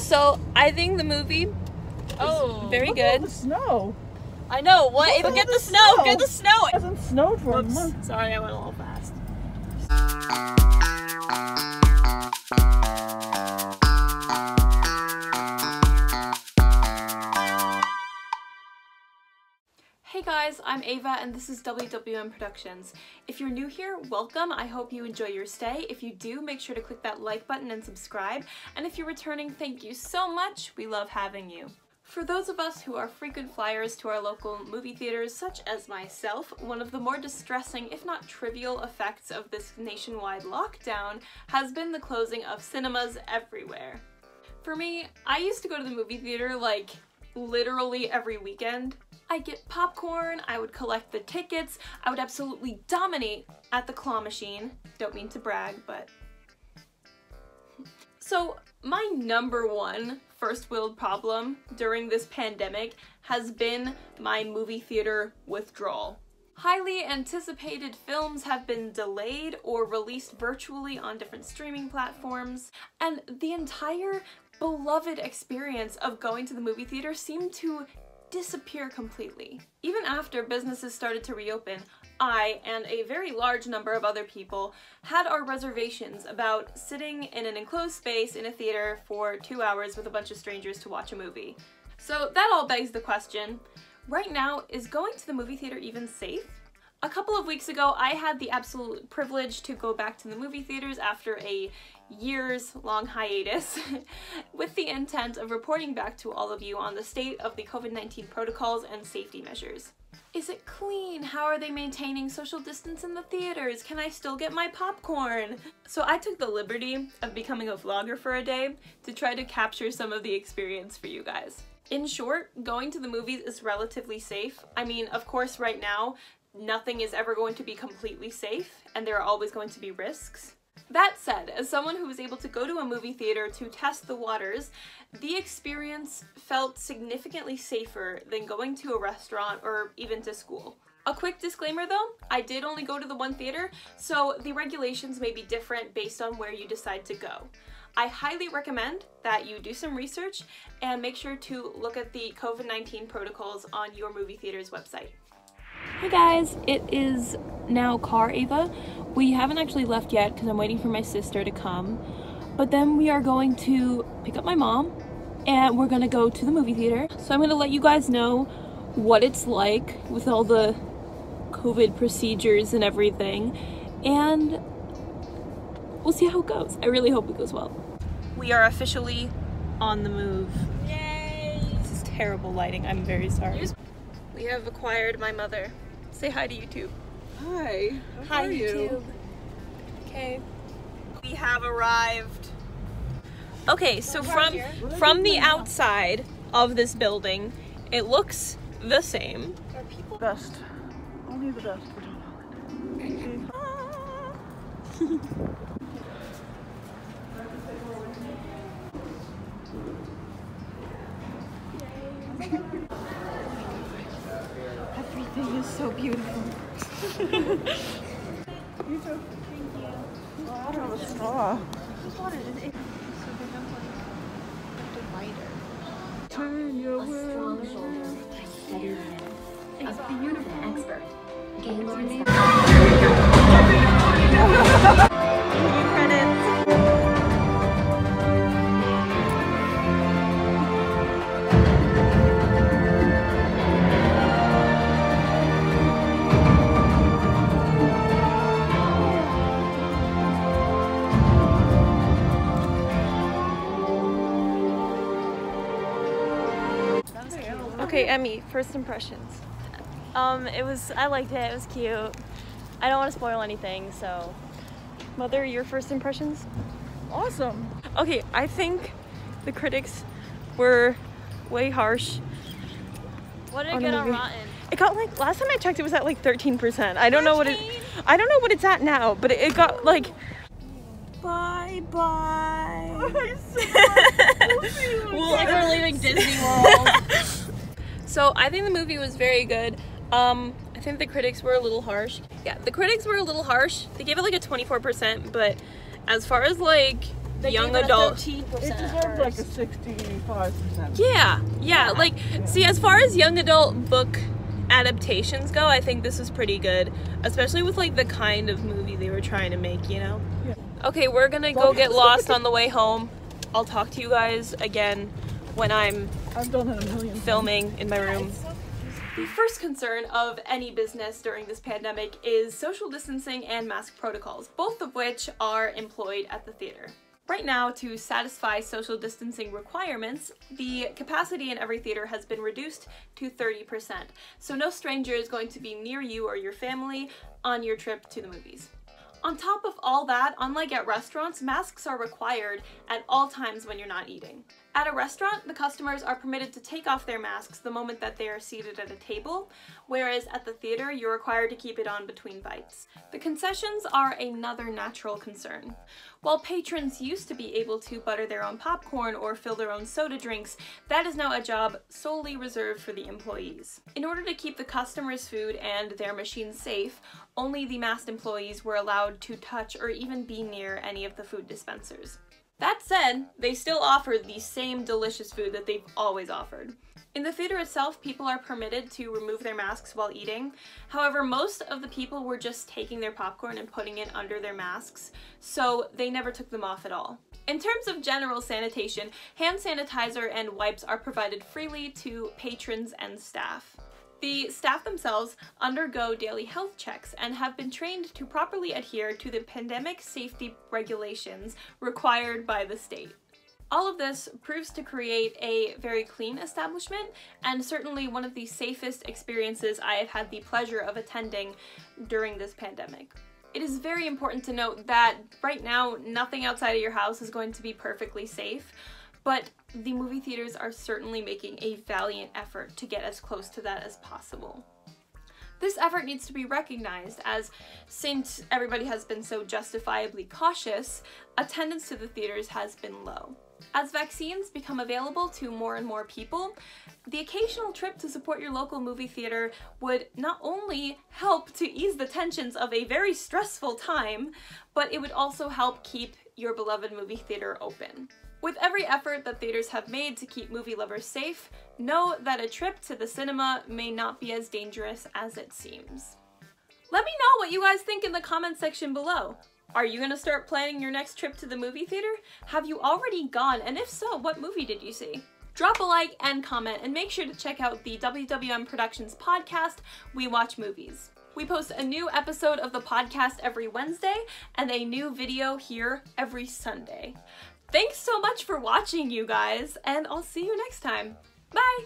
So I think the movie is very Look good. at all the snow. I know. What? Look Ava, at get all the snow. Get the snow. It hasn't snowed for a Whoops. month. Sorry, I went a little fast. Hey guys, I'm Ava and this is WWM Productions. If you're new here, welcome. I hope you enjoy your stay. If you do, make sure to click that like button and subscribe. And if you're returning, thank you so much. We love having you. For those of us who are frequent flyers to our local movie theaters, such as myself, one of the more distressing, if not trivial, effects of this nationwide lockdown has been the closing of cinemas everywhere. For me, I used to go to the movie theater like literally every weekend. I'd get popcorn, I would collect the tickets, I would absolutely dominate at the claw machine. Don't mean to brag, but... So my number one first world problem during this pandemic has been my movie theater withdrawal. Highly anticipated films have been delayed or released virtually on different streaming platforms, and the entire beloved experience of going to the movie theater seemed to disappear completely. Even after businesses started to reopen, I and a very large number of other people had our reservations about sitting in an enclosed space in a theater for 2 hours with a bunch of strangers to watch a movie. So that all begs the question, right now, is going to the movie theater even safe? A couple of weeks ago, I had the absolute privilege to go back to the movie theaters after a years-long hiatus with the intent of reporting back to all of you on the state of the COVID-19 protocols and safety measures. Is it clean? How are they maintaining social distance in the theaters? Can I still get my popcorn? So I took the liberty of becoming a vlogger for a day to try to capture some of the experience for you guys. In short, going to the movies is relatively safe. I mean, of course, right now, nothing is ever going to be completely safe, and there are always going to be risks. That said, as someone who was able to go to a movie theater to test the waters, the experience felt significantly safer than going to a restaurant or even to school. A quick disclaimer though, I did only go to the one theater, so the regulations may be different based on where you decide to go. I highly recommend that you do some research and make sure to look at the COVID-19 protocols on your movie theater's website. Hey guys, it is now Car Ava. We haven't actually left yet because I'm waiting for my sister to come, but then we are going to pick up my mom and we're gonna go to the movie theater. So I'm gonna let you guys know what it's like with all the COVID procedures and everything, and we'll see how it goes. I really hope it goes well. We are officially on the move. Yay! This is terrible lighting, I'm very sorry. We have acquired my mother. Say hi to YouTube. Hi. Hi YouTube. Okay. We have arrived. Okay, so from the outside of this building, it looks the same. Best. Only the best for Tom Holland. Everything is so beautiful. You too. Thank you. Oh, I don't have a straw. Turn your world. A beautiful expert. Gaylord. Credits. Okay, Emmy, first impressions. I liked it, it was cute. I don't want to spoil anything, so. Mother, your first impressions? Awesome. Okay, I think the critics were way harsh. What did it On get the on movie. Rotten? It got like, last time I checked it was at like 13%. I don't know what I don't know what it's at now, but it got like, bye. It's like we're leaving Disney World. So I think the movie was very good. I think the critics were a little harsh. Yeah, the critics were a little harsh. They gave it like a 24%, but as far as like young adult. 13% It deserved like a 65%. Yeah, like, see, as far as young adult book adaptations go, I think this is pretty good, especially with like the kind of movie they were trying to make, you know? Yeah. Okay, we're gonna go get lost on the way home. I'll talk to you guys again when I'm I've done it a million times. filming in my room. The first concern of any business during this pandemic is social distancing and mask protocols, both of which are employed at the theater. Right now, to satisfy social distancing requirements, the capacity in every theater has been reduced to 30%, so no stranger is going to be near you or your family on your trip to the movies. On top of all that, unlike at restaurants, masks are required at all times when you're not eating. At a restaurant, the customers are permitted to take off their masks the moment that they are seated at a table, whereas at the theater, you're required to keep it on between bites. The concessions are another natural concern. While patrons used to be able to butter their own popcorn or fill their own soda drinks, that is now a job solely reserved for the employees. In order to keep the customers' food and their machines safe, only the masked employees were allowed to touch or even be near any of the food dispensers. That said, they still offer the same delicious food that they've always offered. In the theater itself, people are permitted to remove their masks while eating. However, most of the people were just taking their popcorn and putting it under their masks, so they never took them off at all. In terms of general sanitation, hand sanitizer and wipes are provided freely to patrons and staff. The staff themselves undergo daily health checks and have been trained to properly adhere to the pandemic safety regulations required by the state. All of this proves to create a very clean establishment and certainly one of the safest experiences I have had the pleasure of attending during this pandemic. It is very important to note that right now, nothing outside of your house is going to be perfectly safe, but the movie theaters are certainly making a valiant effort to get as close to that as possible. This effort needs to be recognized as, since everybody has been so justifiably cautious, attendance to the theaters has been low. As vaccines become available to more and more people, the occasional trip to support your local movie theater would not only help to ease the tensions of a very stressful time, but it would also help keep your beloved movie theater open. With every effort that theaters have made to keep movie lovers safe, know that a trip to the cinema may not be as dangerous as it seems. Let me know what you guys think in the comments section below. Are you gonna start planning your next trip to the movie theater? Have you already gone? And if so, what movie did you see? Drop a like and comment, and make sure to check out the WWM Productions podcast, We Watch Movies. We post a new episode of the podcast every Wednesday and a new video here every Sunday. Thanks so much for watching, you guys, and I'll see you next time. Bye!